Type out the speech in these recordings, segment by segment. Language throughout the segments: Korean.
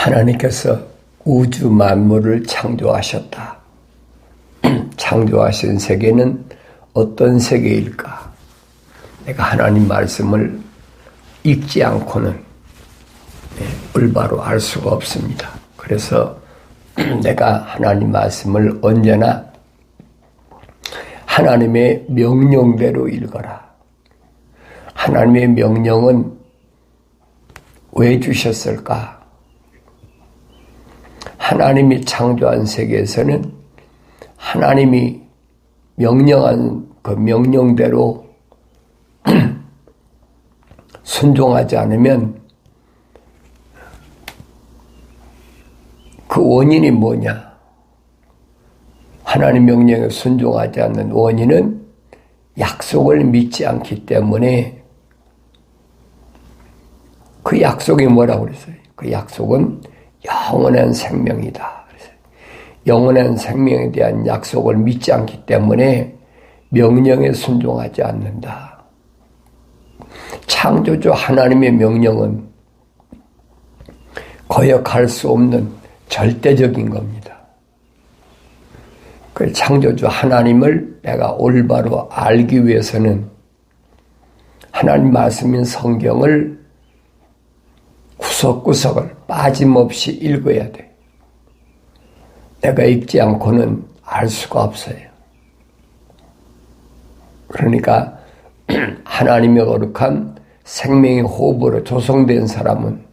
하나님께서 우주 만물을 창조하셨다. 창조하신 세계는 어떤 세계일까? 내가 하나님 말씀을 읽지 않고는 올바로 알 수가 없습니다. 그래서 내가 하나님 말씀을 언제나 하나님의 명령대로 읽어라. 하나님의 명령은 왜 주셨을까? 하나님이 창조한 세계에서는 하나님이 명령한 그 명령대로 순종하지 않으면 그 원인이 뭐냐? 하나님 명령에 순종하지 않는 원인은 약속을 믿지 않기 때문에 그 약속이 뭐라고 그랬어요? 그 약속은 영원한 생명이다. 영원한 생명에 대한 약속을 믿지 않기 때문에 명령에 순종하지 않는다. 창조주 하나님의 명령은 거역할 수 없는 절대적인 겁니다. 그 창조주 하나님을 내가 올바로 알기 위해서는 하나님 말씀인 성경을 구석구석을 빠짐없이 읽어야 돼. 내가 읽지 않고는 알 수가 없어요. 그러니까 하나님의 거룩한 생명의 호흡으로 조성된 사람은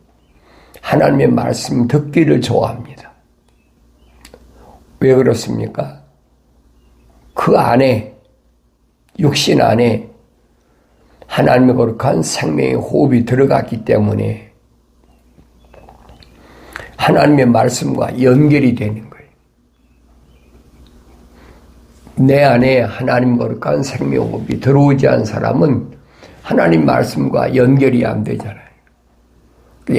하나님의 말씀 듣기를 좋아합니다. 왜 그렇습니까? 그 안에, 육신 안에 하나님의 거룩한 생명의 호흡이 들어갔기 때문에 하나님의 말씀과 연결이 되는 거예요. 내 안에 하나님 거룩한 생명의 호흡이 들어오지 않은 사람은 하나님 말씀과 연결이 안 되잖아요.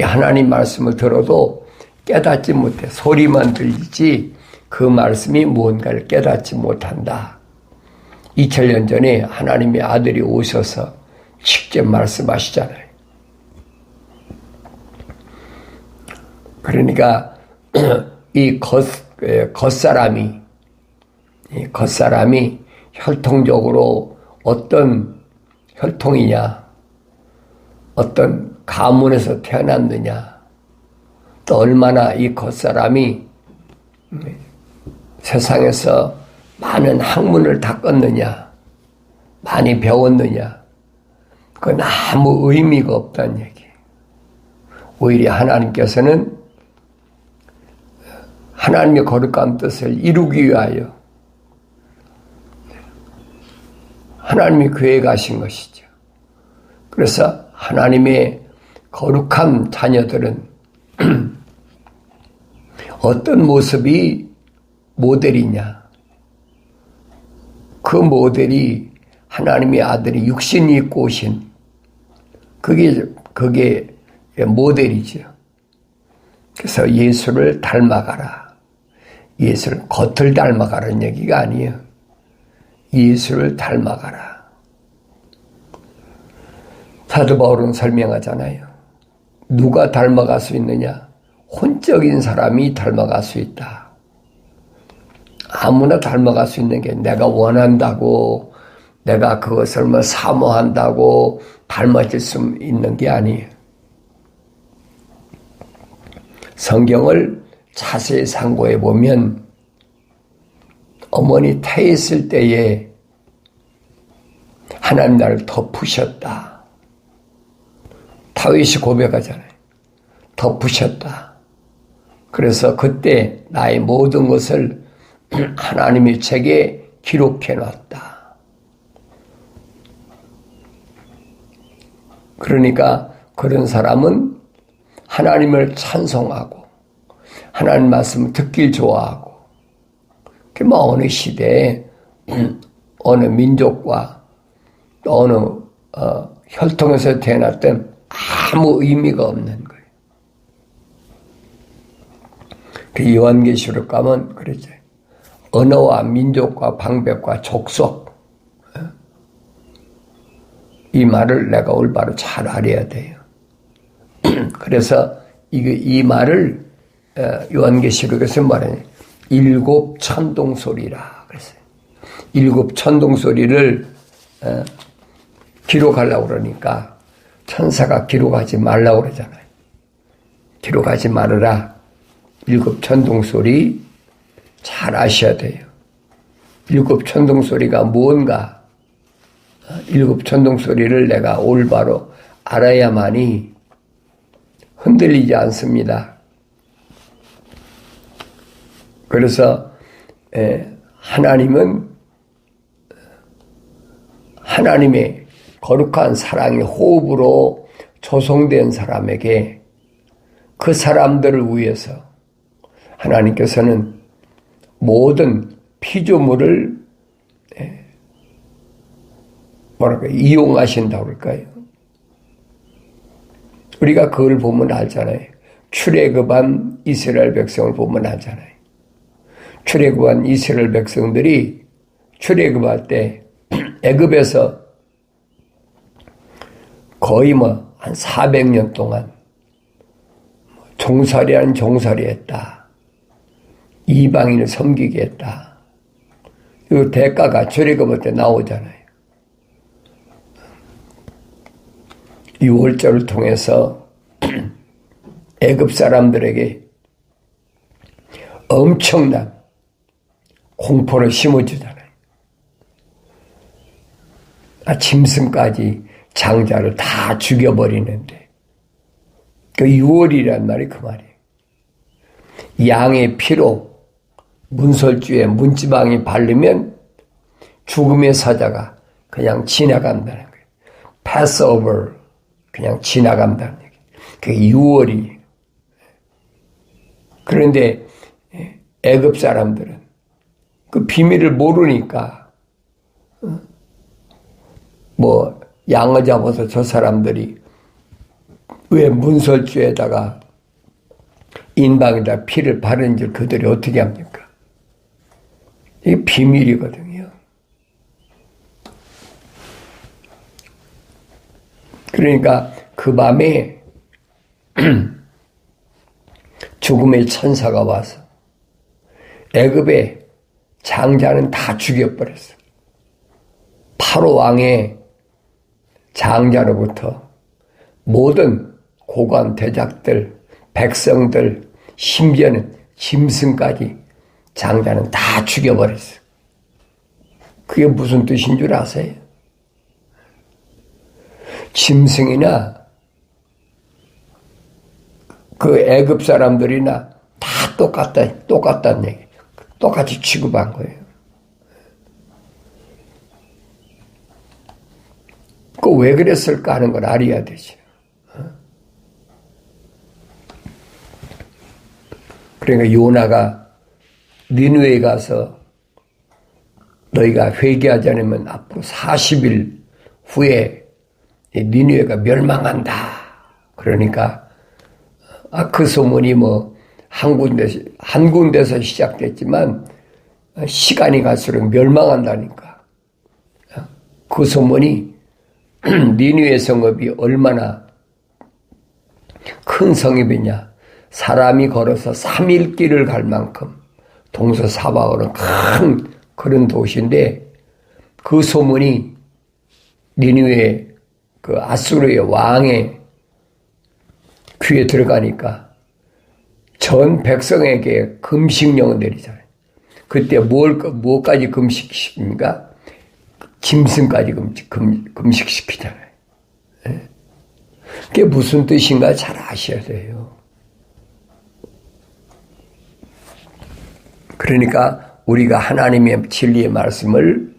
하나님 말씀을 들어도 깨닫지 못해. 소리만 들리지 그 말씀이 무언가를 깨닫지 못한다. 2000년 전에 하나님의 아들이 오셔서 직접 말씀하시잖아요. 그러니까 이 겉사람이 혈통적으로 어떤 혈통이냐, 어떤 가문에서 태어났느냐, 또 얼마나 이 겉사람이 세상에서 많은 학문을 닦았느냐, 많이 배웠느냐, 그건 아무 의미가 없다는 얘기예요. 오히려 하나님께서는 하나님의 거룩한 뜻을 이루기 위하여 하나님이 계획하신 것이죠. 그래서 하나님의 거룩한 자녀들은 어떤 모습이 모델이냐? 그 모델이 하나님의 아들이 육신이 입고 오신 그게 모델이죠. 그래서 예수를 닮아가라. 예수를 겉을 닮아가라는 얘기가 아니에요. 예수를 닮아가라. 사도 바울은 설명하잖아요. 누가 닮아갈 수 있느냐? 혼적인 사람이 닮아갈 수 있다. 아무나 닮아갈 수 있는 게 내가 원한다고, 내가 그것을 사모한다고 닮아질 수 있는 게 아니에요. 성경을 자세히 상고해 보면 어머니 태했을 때에 하나님 나를 덮으셨다. 다윗이 고백하잖아요. 덮으셨다. 그래서 그때 나의 모든 것을 하나님의 책에 기록해 놨다. 그러니까 그런 사람은 하나님을 찬송하고 하나님 말씀을 듣길 좋아하고 어느 시대에 어느 민족과 또 어느 혈통에서 태어났던 아무 의미가 없는 거예요. 그 요한계시록 가면 그러죠. 언어와 민족과 방백과 족속, 이 말을 내가 올바로 잘 알아야 돼요. 그래서 이 말을 요한계시록에서 말하는 일곱 천둥소리라 그랬어요. 일곱 천둥소리를 기록하려고 그러니까 천사가 기록하지 말라고 그러잖아요. 기록하지 말으라. 일곱 천둥소리 잘 아셔야 돼요. 일곱 천둥소리가 뭔가, 일곱 천둥소리를 내가 올바로 알아야만이 흔들리지 않습니다. 그래서 하나님은 하나님의 거룩한 사랑의 호흡으로 조성된 사람에게 그 사람들을 위해서 하나님께서는 모든 피조물을 이용하신다고 그럴까요? 우리가 그걸 보면 알잖아요. 출애굽한 이스라엘 백성을 보면 알잖아요. 출애굽한 이스라엘 백성들이 출애굽할 때 애굽에서 거의 한 400년 동안 종살이 아닌 종살이 했다. 이방인을 섬기게 했다. 이 대가가 출애굽할 때 나오잖아요. 유월절을 통해서 애굽 사람들에게 엄청난 공포를 심어주잖아요. 짐승까지 장자를 다 죽여버리는데 그 유월이란 말이 그 말이에요. 양의 피로 문설주에 문지방이 바르면 죽음의 사자가 그냥 지나간다는 거예요. pass over, 그냥 지나간다는 얘기예요. 그게 유월이. 그런데 애굽 사람들은 그 비밀을 모르니까 양어 잡아서 저 사람들이 왜 문설주에다가 인방에다 피를 바른 줄 그들이 어떻게 합니까? 이게 비밀이거든요. 그러니까 그 밤에 죽음의 천사가 와서 애굽의 장자는 다 죽여버렸어. 파로 왕의 장자로부터 모든 고관 대작들, 백성들, 심지어는 짐승까지 장자는 다 죽여버렸어. 그게 무슨 뜻인 줄 아세요? 짐승이나 그 애굽 사람들이나 다 똑같다는 얘기. 똑같이 취급한 거예요. 그 왜 그랬을까 하는 걸 알아야 되죠. 그러니까 요나가 니느웨에 가서 너희가 회개하지 않으면 앞으로 40일 후에 니느웨가 멸망한다. 그러니까 그 소문이 한 군데서 시작됐지만 시간이 갈수록 멸망한다니까. 그 소문이 니느웨 성읍이 얼마나 큰 성읍이냐. 사람이 걸어서 3일 길을 갈 만큼 동서사방으로 큰 그런 도시인데 그 소문이 니느웨 그 아수르의 왕의 귀에 들어가니까 전 백성에게 금식령을 내리잖아요. 그때 뭐까지 금식시킵니까? 짐승까지 금식시키잖아요. 그게 무슨 뜻인가 잘 아셔야 돼요. 그러니까 우리가 하나님의 진리의 말씀을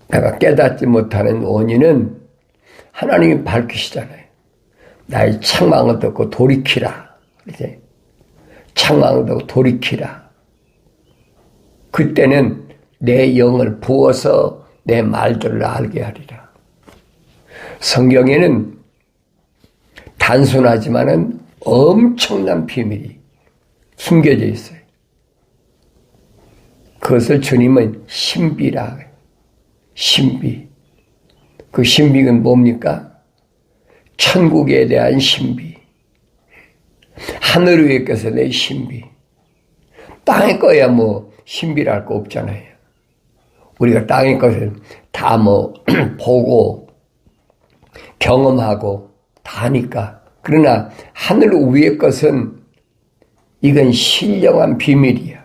내가 깨닫지 못하는 원인은 하나님이 밝히시잖아요. 나의 책망을 듣고 돌이키라. 이제 책망을 듣고 돌이키라. 그때는 내 영을 부어서 내 말들을 알게 하리라. 성경에는 단순하지만은 엄청난 비밀이 숨겨져 있어요. 그것을 주님은 신비라. 신비. 그 신비는 뭡니까? 천국에 대한 신비. 하늘 위에 것에 내 신비. 땅의 거야 뭐 신비랄 거 없잖아요. 우리가 땅의 것을 다 뭐 보고 경험하고 다 하니까. 그러나 하늘 위의 것은 이건 신령한 비밀이야.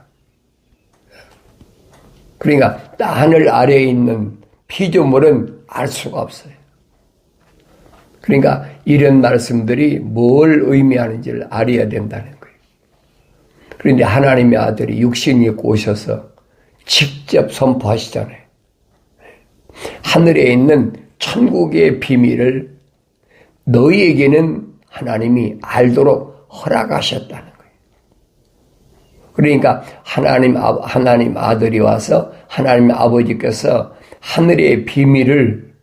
그러니까 하늘 아래에 있는 피조물은 알 수가 없어요. 그러니까 이런 말씀들이 뭘 의미하는지를 알아야 된다는 거예요. 그런데 하나님의 아들이 육신이 입고 오셔서 직접 선포하시잖아요. 하늘에 있는 천국의 비밀을 너희에게는 하나님이 알도록 허락하셨다는 거예요. 그러니까 하나님 아들이 와서 하나님 아버지께서 하늘의 비밀을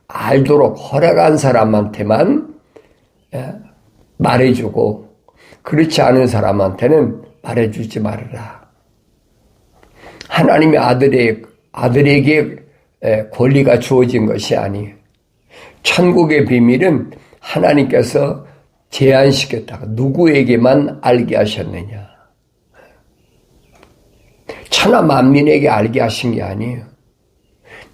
알도록 허락한 사람한테만 말해주고 그렇지 않은 사람한테는 말해주지 말아라. 하나님의 아들에게 권리가 주어진 것이 아니에요. 천국의 비밀은 하나님께서 제한시켰다가 누구에게만 알게 하셨느냐. 천하 만민에게 알게 하신 게 아니에요.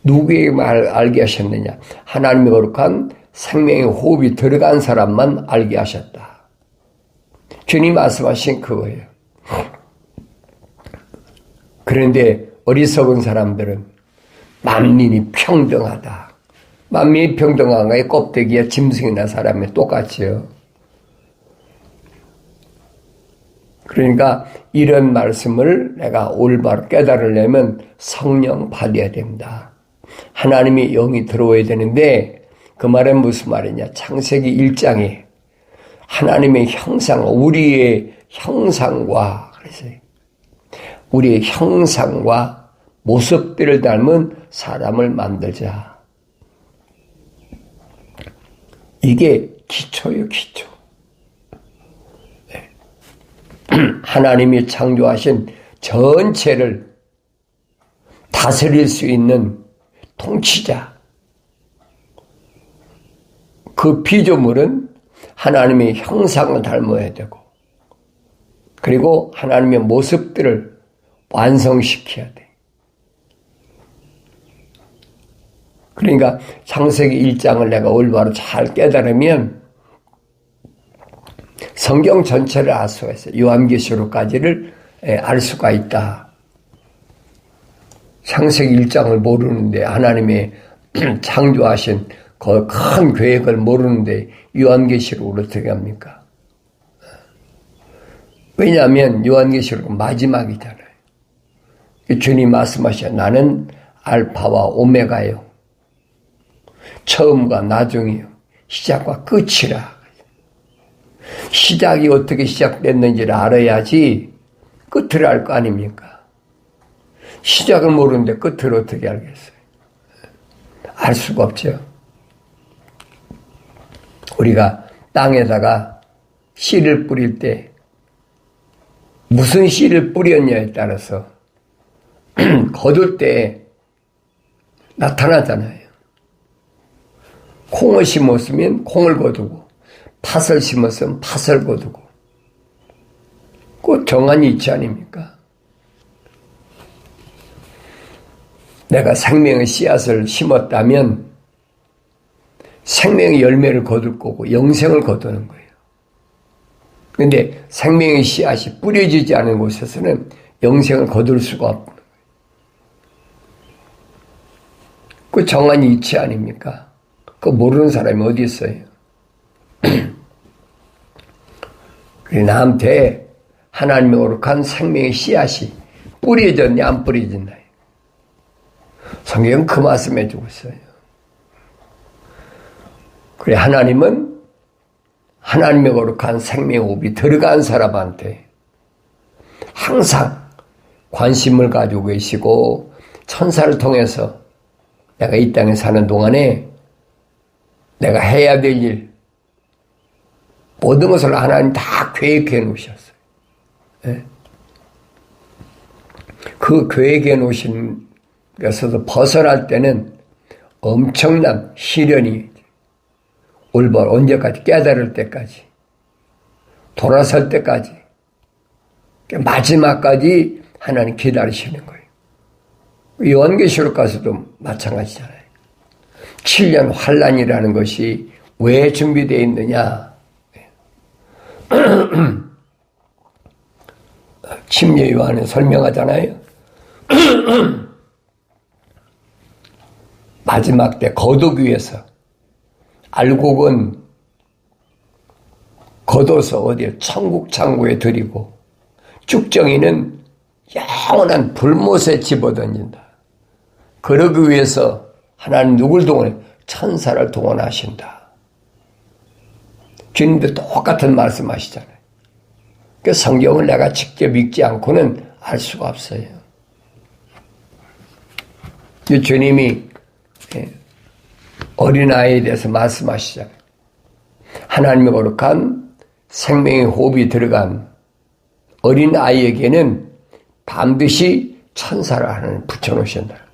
누구에게만 알게 하셨느냐. 하나님의 거룩한 생명의 호흡이 들어간 사람만 알게 하셨다. 주님 말씀하신 그거예요. 그런데 어리석은 사람들은 만민이 평등하다. 만민이 평등한 거에 껍데기에 짐승이나 사람이 똑같지요. 그러니까 이런 말씀을 내가 올바로 깨달으려면 성령 받아야 된다. 하나님의 영이 들어와야 되는데 그 말은 무슨 말이냐. 창세기 1장에 하나님의 형상, 우리의 형상과 그래서 우리의 형상과 모습들을 닮은 사람을 만들자. 이게 기초예요, 기초. 하나님이 창조하신 전체를 다스릴 수 있는 통치자. 그 피조물은 하나님의 형상을 닮아야 되고, 그리고 하나님의 모습들을 완성시켜야 돼. 그러니까 창세기 1장을 내가 올바로 잘 깨달으면 성경 전체를 알 수가 있어요. 요한계시록까지를 알 수가 있다. 창세기 1장을 모르는데 하나님의 창조하신 그 큰 계획을 모르는데 요한계시록을 어떻게 합니까? 왜냐하면 요한계시록은 마지막이잖아요. 주님 말씀하셔. 나는 알파와 오메가요. 처음과 나중이요. 시작과 끝이라. 시작이 어떻게 시작됐는지를 알아야지 끝을 알 거 아닙니까? 시작을 모르는데 끝을 어떻게 알겠어요? 알 수가 없죠. 우리가 땅에다가 씨를 뿌릴 때 무슨 씨를 뿌렸냐에 따라서 거둘 때 나타나잖아요. 콩을 심었으면 콩을 거두고 팥을 심었으면 팥을 거두고 그 정한 이치 아닙니까? 내가 생명의 씨앗을 심었다면 생명의 열매를 거둘 거고 영생을 거두는 거예요. 그런데 생명의 씨앗이 뿌려지지 않은 곳에서는 영생을 거둘 수가 없는 거예요. 그 정한 이치 아닙니까? 그거 모르는 사람이 어디 있어요? 나한테 하나님의 거룩한 생명의 씨앗이 뿌려졌냐 안 뿌려졌냐. 성경은 그 말씀 해주고 있어요. 그래 하나님은 하나님의 거룩한 생명의 호흡이 들어간 사람한테 항상 관심을 가지고 계시고 천사를 통해서 내가 이 땅에 사는 동안에 내가 해야 될 일 모든 것을 하나님 다 계획해 놓으셨어요. 네? 그 계획해 놓으신 것에서 벗어날 때는 엄청난 시련이 올바로 언제까지 깨달을 때까지 돌아설 때까지, 마지막까지 하나님 기다리시는 거예요. 요한계시록 가서도 마찬가지잖아요. 7년 환란이라는 것이 왜 준비되어 있느냐? 침례 요한은 설명하잖아요. 마지막 때 거두기 위해서, 알곡은 걷어서 어디에 천국 창고에 들이고, 쭉정이는 영원한 불못에 집어던진다. 그러기 위해서 하나님 누굴 동원해? 천사를 동원하신다. 주님도 똑같은 말씀하시잖아요. 그 성경을 내가 직접 읽지 않고는 알 수가 없어요. 주님이 어린아이에 대해서 말씀하시잖아요. 하나님의 거룩한 생명의 호흡이 들어간 어린아이에게는 반드시 천사를 하나님 붙여놓으신다.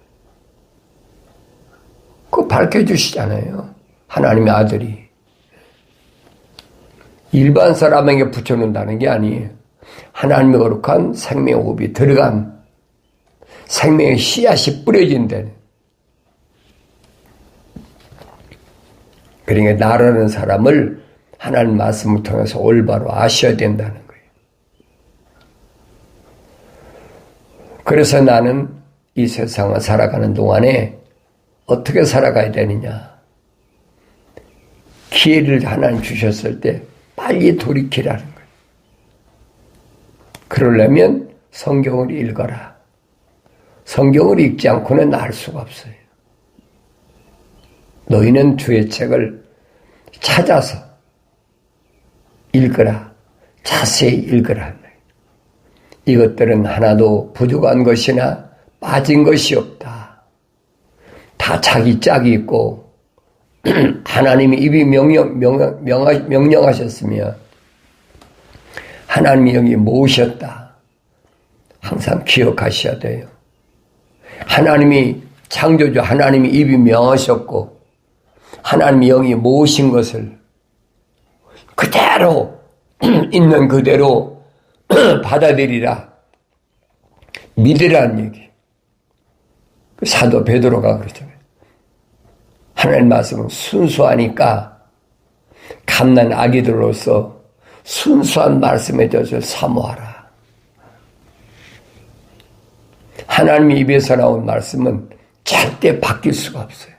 그거 밝혀주시잖아요. 하나님의 아들이. 일반 사람에게 붙여놓는다는 게 아니에요. 하나님의 거룩한 생명의 호흡이 들어간 생명의 씨앗이 뿌려진 데는. 그러니까 나라는 사람을 하나님 말씀을 통해서 올바로 아셔야 된다는 거예요. 그래서 나는 이 세상을 살아가는 동안에 어떻게 살아가야 되느냐. 기회를 하나님 주셨을 때 빨리 돌이키라는 거예요. 그러려면 성경을 읽어라. 성경을 읽지 않고는 알 수가 없어요. 너희는 주의 책을 찾아서 읽으라. 자세히 읽으라. 이것들은 하나도 부족한 것이나 빠진 것이 없다. 다 자기 짝이 있고 하나님이 입이 명령하셨으며 하나님이 여기 모으셨다. 항상 기억하셔야 돼요. 하나님이 창조주 하나님이 입이 명하셨고 하나님이 영이 모으신 것을 그대로 있는 그대로 받아들이라. 믿으라는 얘기. 사도 베드로가 그러잖아요. 하나님 말씀은 순수하니까 갓난 아기들로서 순수한 말씀에 대해서 사모하라. 하나님의 입에서 나온 말씀은 절대 바뀔 수가 없어요.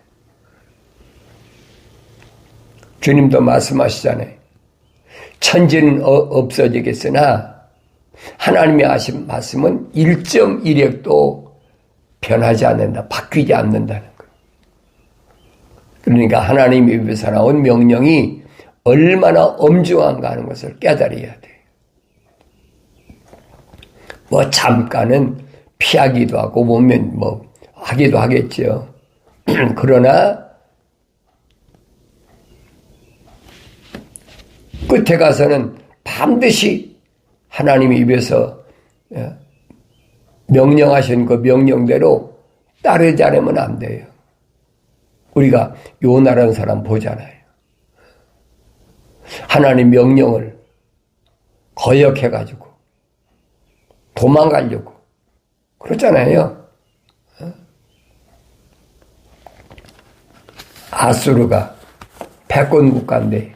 주님도 말씀하시잖아요. 천지는 없어지겠으나 하나님이 하신 말씀은 1.1핵도 변하지 않는다. 바뀌지 않는다는 거예요. 그러니까 하나님의 입에서 나온 명령이 얼마나 엄중한가 하는 것을 깨달아야 돼요. 뭐 잠깐은 피하기도 하고 보면 뭐 하기도 하겠죠. 그러나 끝에 가서는 반드시 하나님의 입에서 명령하신 그 명령대로 따르지 않으면 안 돼요. 우리가 요나라는 사람 보잖아요. 하나님 명령을 거역해가지고 도망가려고 그렇잖아요. 아수르가 패권 국가인데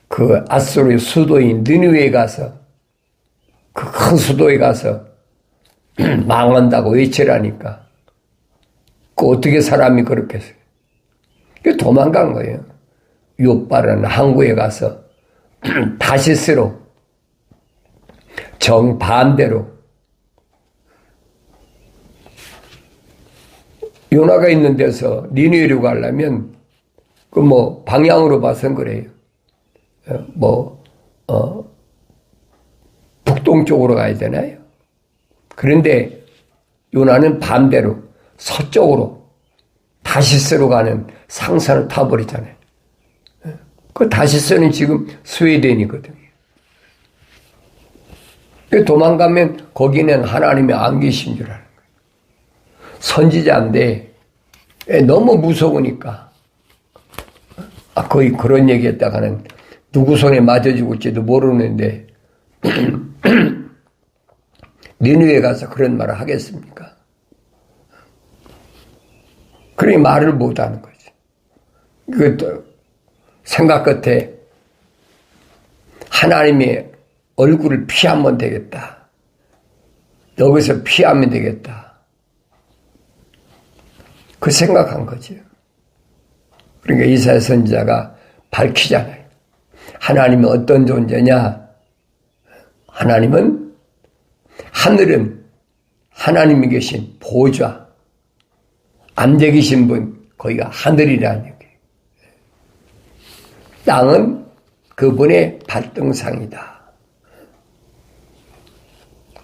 그 아수르의 수도인 느니웨에 가서 그 큰 수도에 가서 망한다고 외치라니까 그 어떻게 사람이 그렇게 했어요? 도망간 거예요. 욥바라는 항구에 가서 다시스로 정반대로 요나가 있는 데서 니느웨로 가려면 그 뭐 방향으로 봐선 그래요. 북동쪽으로 가야 되나요? 그런데 요나는 반대로 서쪽으로 다시스로 가는 상선을 타버리잖아요. 그 다시스는 지금 스웨덴이거든요. 도망가면 거기는 하나님의 안 계신 줄 아는 거예요. 선지자인데 너무 무서우니까 거의 그런 얘기했다가는 누구 손에 맞아 죽을지도 모르는데 니느웨 가서 그런 말을 하겠습니까? 그러니 말을 못하는 거지. 그것도 생각 끝에 하나님의 얼굴을 피하면 되겠다. 여기서 피하면 되겠다. 그 생각한 거지. 그러니까 이사야 선지자가 밝히잖아요. 하나님은 어떤 존재냐? 하나님은 하늘은 하나님이 계신 보좌, 앉아 계신 분 거기가 하늘이라는 얘기예요. 땅은 그분의 발등상이다.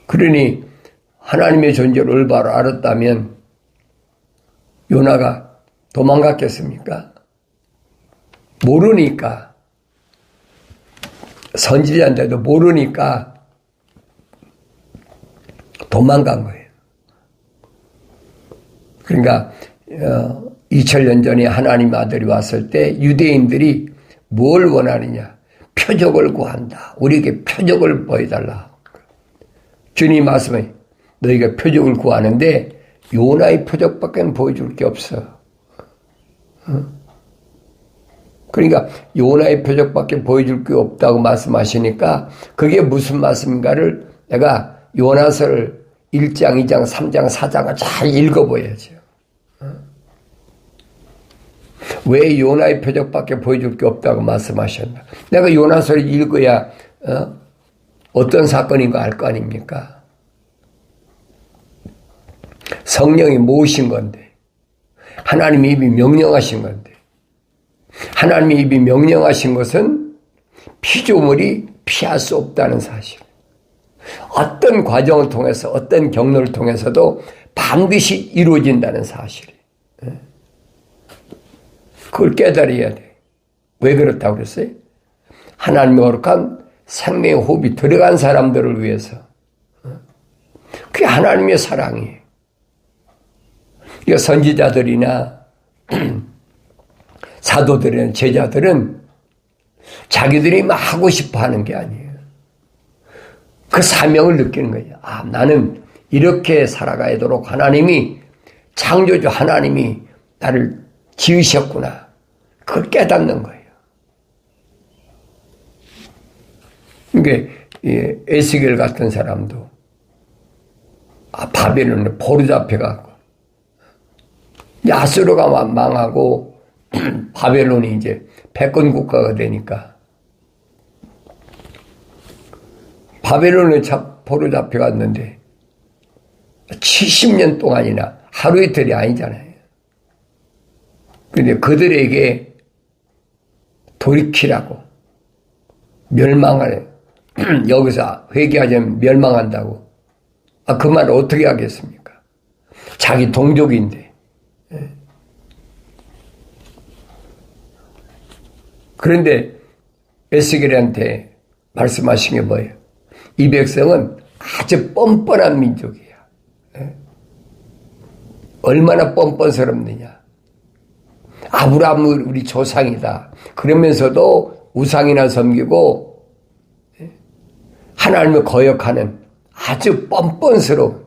그러니 하나님의 존재를 올바로 알았다면 요나가 도망갔겠습니까? 모르니까, 선지자인데도 모르니까 도망간 거예요. 그러니까 2000년 전에 하나님 아들이 왔을 때 유대인들이 뭘 원하느냐? 표적을 구한다. 우리에게 표적을 보여달라. 주님 말씀에 너희가 표적을 구하는데 요나의 표적밖에 보여줄 게 없어. 그러니까 요나의 표적밖에 보여줄 게 없다고 말씀하시니까 그게 무슨 말씀인가를 내가 요나서를 1장, 2장, 3장, 4장을 잘 읽어보야죠. 왜 요나의 표적밖에 보여줄 게 없다고 말씀하셨나? 내가 요나서를 읽어야 어떤 사건인가 알 거 아닙니까? 성령이 모으신 건데, 하나님이 입이 명령하신 건데, 하나님이 입이 명령하신 것은 피조물이 피할 수 없다는 사실. 어떤 과정을 통해서, 어떤 경로를 통해서도 반드시 이루어진다는 사실. 그걸 깨달아야 돼. 왜 그렇다고 그랬어요? 하나님의 거룩한 생명의 호흡이 들어간 사람들을 위해서. 그게 하나님의 사랑이에요. 선지자들이나 사도들이나 제자들은 자기들이 막 하고 싶어 하는 게 아니에요. 그 사명을 느끼는 거예요. 아, 나는 이렇게 살아가도록 하나님이, 창조주 하나님이 나를 지으셨구나. 그걸 깨닫는 거예요. 그러니까 에스겔 같은 사람도 바벨론에 포로 잡혀가고 야스로가 망하고 바벨론이 이제 패권 국가가 되니까 바벨론에 포로 잡혀갔는데 70년 동안이나 하루 이틀이 아니잖아요. 그런데 그들에게 돌이키라고 멸망하래. 여기서 회개하자면 멸망한다고. 그 말을 어떻게 하겠습니까? 자기 동족인데. 그런데 에스겔한테 말씀하신 게 뭐예요? 이 백성은 아주 뻔뻔한 민족이야. 얼마나 뻔뻔스럽느냐. 아브라함은 우리 조상이다. 그러면서도 우상이나 섬기고 하나님을 거역하는 아주 뻔뻔스러운.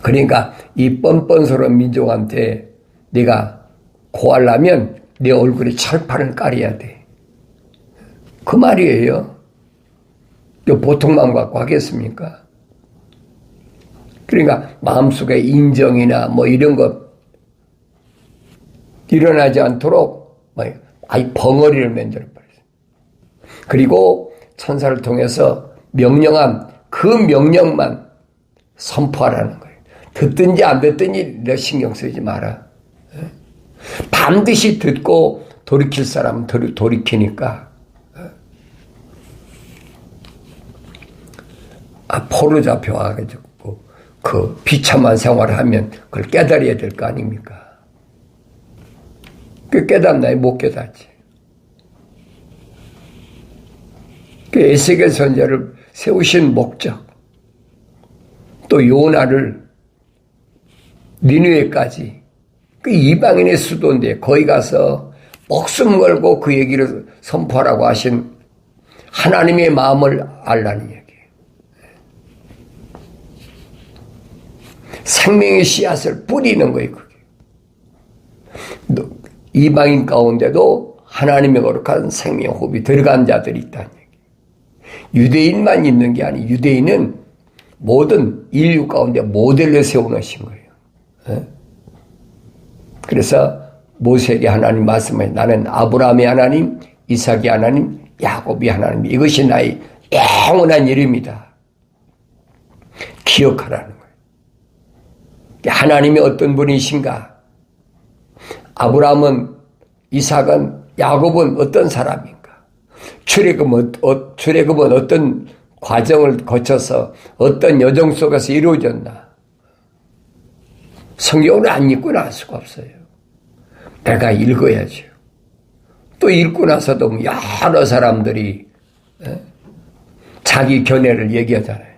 그러니까 이 뻔뻔스러운 민족한테 네가 고하려면 내 얼굴에 철판을 깔아야 돼. 그 말이에요. 보통 마음 갖고 하겠습니까? 그러니까 마음속에 인정이나 뭐 이런 것 일어나지 않도록 아예 벙어리를 만들어버렸어요. 그리고 천사를 통해서 명령한 그 명령만 선포하라는 거예요. 듣든지 안 듣든지 너 신경 쓰지 마라. 반드시 듣고 돌이킬 사람은 돌이키니까. 포로 잡혀와가지고 그 비참한 생활을 하면 그걸 깨달아야 될 거 아닙니까? 그 깨닫나요? 못 깨닫지. 그 에스겔 선지자를 세우신 목적, 또 요나를 니느웨까지 그 이방인의 수도인데 거기 가서 목숨 걸고 그 얘기를 선포하라고 하신 하나님의 마음을 알라는 얘기예요. 생명의 씨앗을 뿌리는 거예요. 그게. 이방인 가운데도 하나님의 거룩한 생명 호흡이 들어간 자들이 있다는 얘기예요. 유대인만 있는 게 아니에요. 유대인은 모든 인류 가운데 모델로 세워놓으신 거예요. 그래서 모세에게 하나님 말씀해, 나는 아브라함의 하나님, 이삭의 하나님, 야곱의 하나님, 이것이 나의 영원한 이름이다. 기억하라는 거예요. 하나님이 어떤 분이신가? 아브라함은, 이삭은, 야곱은 어떤 사람인가? 출애굽은 어떤 과정을 거쳐서 어떤 여정 속에서 이루어졌나? 성경을 안 읽고 날 수가 없어요. 내가 읽어야죠. 또 읽고 나서도 여러 사람들이 자기 견해를 얘기하잖아요.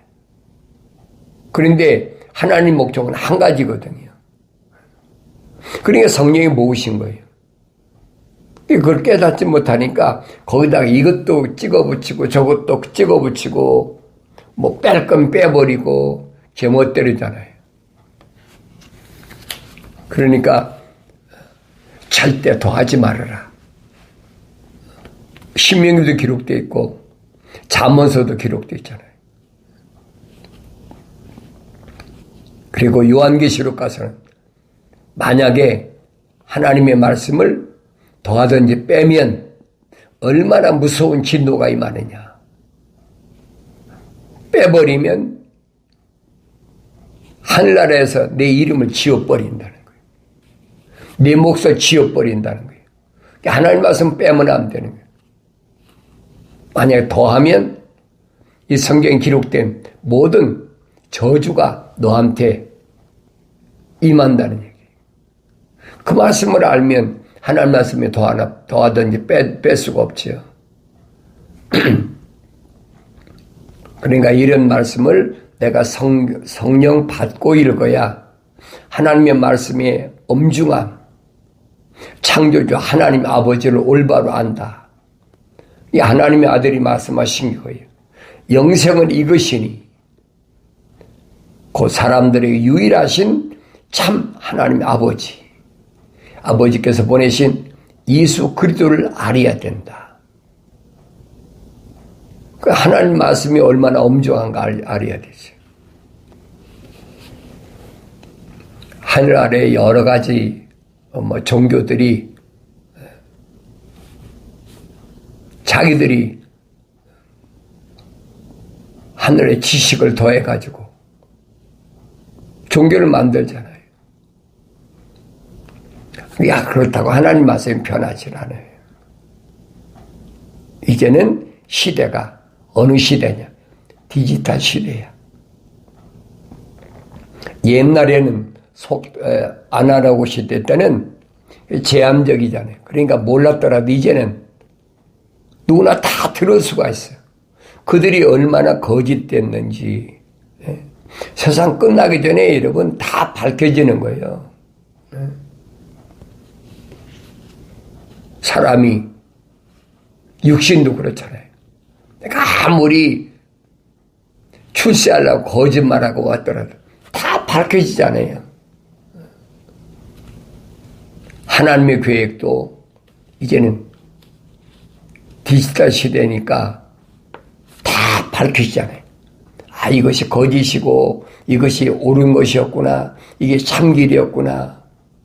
그런데 하나님 목적은 한 가지거든요. 그러니까 성령이 모으신 거예요. 그걸 깨닫지 못하니까 거기다가 이것도 찍어붙이고 저것도 찍어붙이고 뭐 뺄 건 빼버리고 제멋대로잖아요. 그러니까 절대 더하지 말아라. 신명기도 기록되어 있고 잠언서도 기록되어 있잖아요. 그리고 요한계시록 가서는 만약에 하나님의 말씀을 더하든지 빼면 얼마나 무서운 진노가 임하느냐. 빼버리면 하늘나라에서 내 이름을 지워버린다는 거예요. 내 몫을 지워버린다는 거예요. 하나님 말씀 빼면 안 되는 거예요. 만약에 더하면 이 성경에 기록된 모든 저주가 너한테 임한다는 얘기예요. 그 말씀을 알면 하나님 말씀에 더하든지 뺄 수가 없지요. 그러니까 이런 말씀을 내가 성령 받고 읽어야 하나님의 말씀의 엄중함, 창조주 하나님 아버지를 올바로 안다. 이 하나님의 아들이 말씀하신 거예요. 영생은 이것이니 그 사람들에게 유일하신 참 하나님의 아버지께서 보내신 예수 그리스도를 알아야 된다. 그 하나님 말씀이 얼마나 엄중한가 알아야 되죠. 하늘 아래 여러 가지 종교들이 자기들이 하늘의 지식을 더해가지고 종교를 만들잖아요. 야, 그렇다고 하나님 말씀이 변하지 않아요. 이제는 시대가 어느 시대냐? 디지털 시대야. 옛날에는 아날로그 시대 때는 제한적이잖아요. 그러니까 몰랐더라도 이제는 누구나 다 들을 수가 있어요. 그들이 얼마나 거짓됐는지. 세상 끝나기 전에 여러분 다 밝혀지는 거예요. 사람이 육신도 그렇잖아요. 내가 아무리 출세하려고 거짓말하고 왔더라도 다 밝혀지잖아요. 하나님의 계획도 이제는 디지털 시대니까 다 밝혀지잖아요. 아, 이것이 거짓이고 이것이 옳은 것이었구나. 이게 참길이었구나.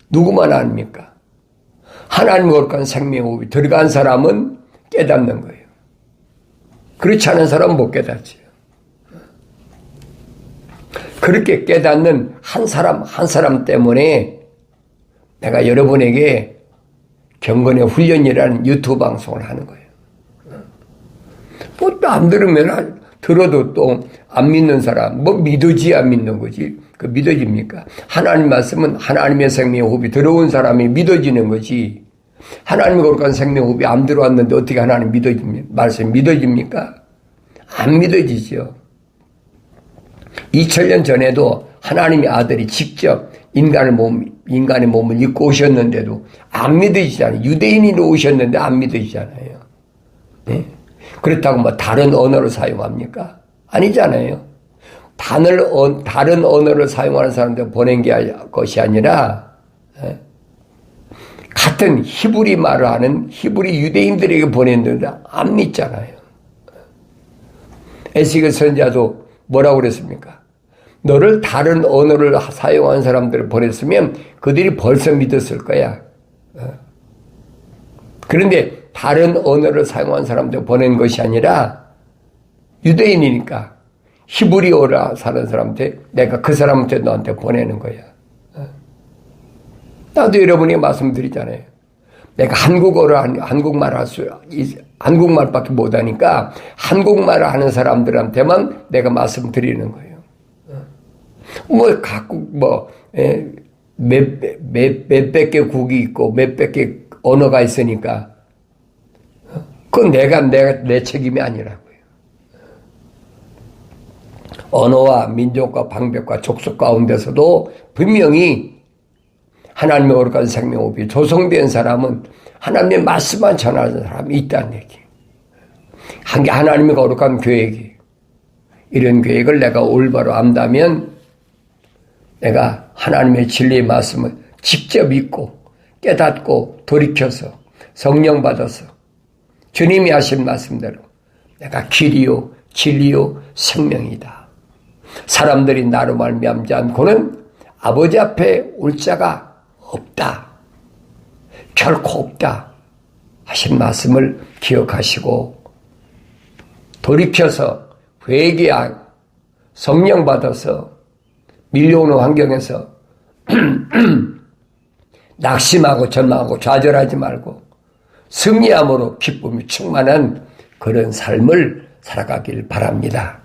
누구만 압니까? 하나님 거룩한 생명호흡이 들어간 사람은 깨닫는 거예요. 그렇지 않은 사람은 못 깨닫지요. 그렇게 깨닫는 한 사람 때문에 내가 여러분에게 경건의 훈련이라는 유튜브 방송을 하는 거예요. 뭐 또 안 들으면 들어도 또 안 믿는 사람, 뭐 믿어지 안 믿는 거지. 그 믿어집니까? 하나님 말씀은 하나님의 생명호흡이 들어온 사람이 믿어지는 거지. 하나님의 거룩한 생명호흡이 안 들어왔는데 어떻게 하나님 말씀이 믿어집니까? 안 믿어지죠. 2000년 전에도 하나님의 아들이 직접 인간의 몸을 입고 오셨는데도 안 믿으시잖아요. 유대인으로 오셨는데 안 믿으시잖아요. 네? 그렇다고 뭐 다른 언어를 사용합니까? 아니잖아요. 다른 언어를 사용하는 사람들 보낸 것이 아니라, 같은 히브리 말을 하는 히브리 유대인들에게 보냈는데 안 믿잖아요. 에스겔 선지자도 뭐라고 그랬습니까? 너를 다른 언어를 사용하는 사람들을 보냈으면 그들이 벌써 믿었을 거야. 그런데 다른 언어를 사용하는 사람들 보낸 것이 아니라 유대인이니까 히브리어라 사는 사람한테 내가 그 사람한테 너한테 보내는 거야. 나도 여러분에게 말씀드리잖아요. 내가 한국말밖에 못하니까 한국말을 하는 사람들한테만 내가 말씀드리는 거예요. 몇백 개 국이 있고 몇백 개 언어가 있으니까 그건 내 책임이 아니라고요. 언어와 민족과 방백과 족속 가운데서도 분명히 하나님의 거룩한 생명호흡이 조성된 사람은 하나님의 말씀만 전하는 사람이 있다는 얘기. 하나님의 거룩한 계획이, 이런 계획을 내가 올바로 안다면 내가 하나님의 진리의 말씀을 직접 믿고 깨닫고 돌이켜서 성령 받아서 주님이 하신 말씀대로 내가 길이요 진리요 생명이다. 사람들이 나로 말미암지 않고는 아버지 앞에 올 자가 없다. 결코 없다. 하신 말씀을 기억하시고 돌이켜서 회개하고 성령 받아서 밀려오는 환경에서 낙심하고 절망하고 좌절하지 말고 승리함으로 기쁨이 충만한 그런 삶을 살아가길 바랍니다.